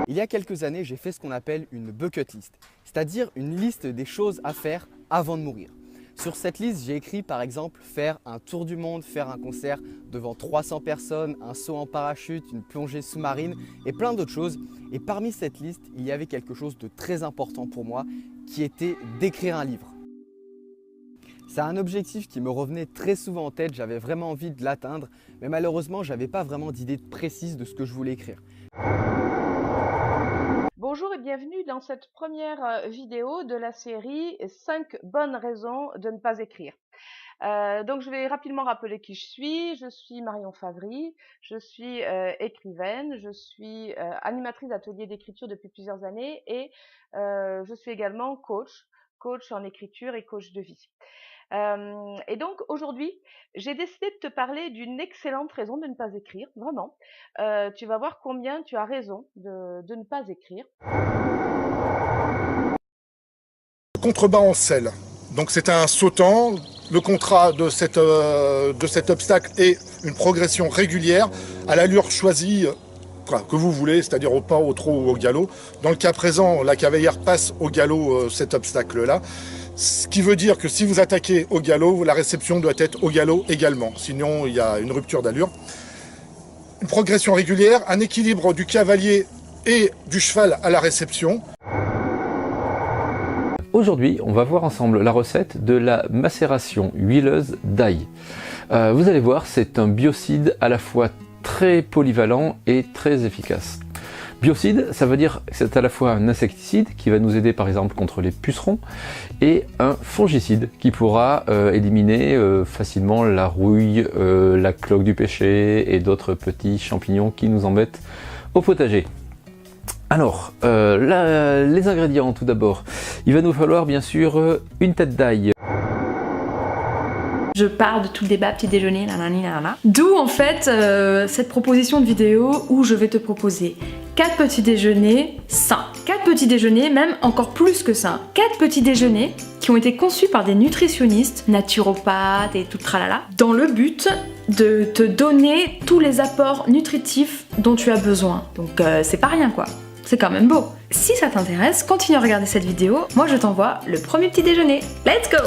Il y a quelques années, j'ai fait ce qu'on appelle une bucket list, c'est-à-dire une liste des choses à faire avant de mourir. Sur cette liste, j'ai écrit par exemple faire un tour du monde, faire un concert devant 300 personnes, un saut en parachute, une plongée sous-marine et plein d'autres choses. Et parmi cette liste, il y avait quelque chose de très important pour moi qui était d'écrire un livre. C'est un objectif qui me revenait très souvent en tête, j'avais vraiment envie de l'atteindre, mais malheureusement, je n'avais pas vraiment d'idée précise de ce que je voulais écrire. Bonjour et bienvenue dans cette première vidéo de la série 5 bonnes raisons de ne pas écrire. Donc je vais rapidement rappeler qui je suis. Je suis Marion Favry, je suis écrivaine, je suis animatrice d'ateliers d'écriture depuis plusieurs années et je suis également coach en écriture et coach de vie. Et donc aujourd'hui, j'ai décidé de te parler d'une excellente raison de ne pas écrire, vraiment. Tu vas voir combien tu as raison de ne pas écrire. Contrebas en selle. Donc c'est un sautant. Le contrat de cet obstacle est une progression régulière à l'allure choisie que vous voulez, c'est-à-dire au pas, au trot ou au galop. Dans le cas présent, la cavalière passe au galop cet obstacle-là. Ce qui veut dire que si vous attaquez au galop, la réception doit être au galop également. Sinon, il y a une rupture d'allure. Une progression régulière, un équilibre du cavalier et du cheval à la réception. Aujourd'hui, on va voir ensemble la recette de la macération huileuse d'ail. Vous allez voir, c'est un biocide à la fois très polyvalent et très efficace. Biocide, ça veut dire que c'est à la fois un insecticide qui va nous aider par exemple contre les pucerons et un fongicide qui pourra éliminer facilement la rouille, la cloque du pêcher et d'autres petits champignons qui nous embêtent au potager. Alors, les ingrédients tout d'abord, il va nous falloir bien sûr une tête d'ail. Je pars de tout le débat petit déjeuner, d'où en fait cette proposition de vidéo où je vais te proposer 4 petits déjeuners sains. 4 petits déjeuners, même encore plus que ça. 4 petits déjeuners qui ont été conçus par des nutritionnistes, naturopathes et tout tralala, dans le but de te donner tous les apports nutritifs dont tu as besoin. Donc c'est pas rien quoi. C'est quand même beau. Si ça t'intéresse, continue à regarder cette vidéo. Moi je t'envoie le premier petit déjeuner. Let's go!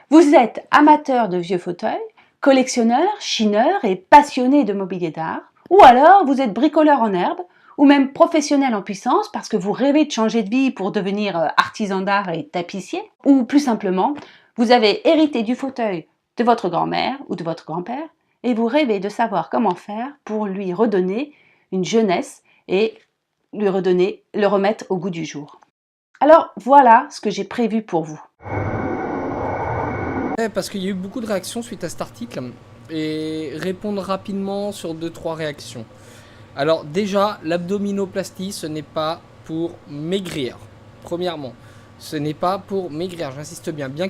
Vous êtes amateur de vieux fauteuils, collectionneur, chineur et passionné de mobilier d'art, ou alors vous êtes bricoleur en herbe, ou même professionnel en puissance parce que vous rêvez de changer de vie pour devenir artisan d'art et tapissier, ou plus simplement, vous avez hérité du fauteuil de votre grand-mère ou de votre grand-père et vous rêvez de savoir comment faire pour lui redonner une jeunesse et le remettre au goût du jour. Alors voilà ce que j'ai prévu pour vous. Parce qu'il y a eu beaucoup de réactions suite à cet article et répondre rapidement sur 2-3 réactions. Alors déjà, l'abdominoplastie, ce n'est pas pour maigrir, premièrement. Ce n'est pas pour maigrir, j'insiste bien. Bien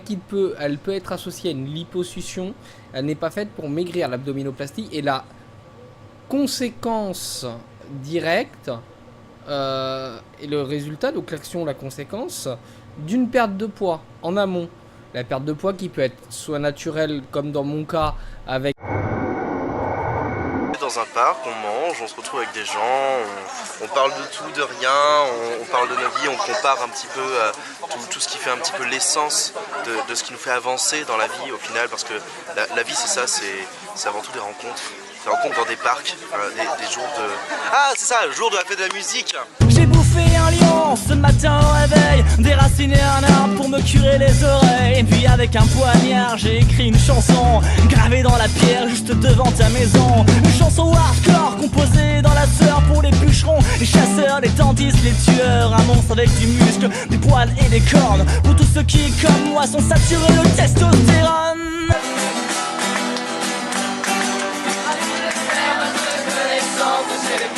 elle peut être associée à une liposuction, elle n'est pas faite pour maigrir. L'abdominoplastie est la conséquence directe et le résultat, donc l'action, la conséquence d'une perte de poids en amont. La perte de poids qui peut être soit naturelle, comme dans mon cas, avec... Dans un parc, on mange, on se retrouve avec des gens, on parle de tout, de rien, on parle de nos vies, on compare un petit peu tout ce qui fait un petit peu l'essence de ce qui nous fait avancer dans la vie au final, parce que la vie c'est ça, c'est avant tout des rencontres. Des rencontres dans des parcs, des jours de... Ah c'est ça, le jour de la fête de la musique. J'ai bouffé un lion ce matin au réveil, déraciné un arbre pour me curer les oreilles. Et puis avec un poignard j'ai écrit une chanson gravée dans la pierre juste devant ta maison. Une chanson hardcore composée dans la sueur pour les bûcherons, les chasseurs, les tendistes, les tueurs. Un monstre avec du muscle, des poils et des cornes pour tous ceux qui comme moi sont saturés de testostérone. Allez, les faire de connaissance, j'ai les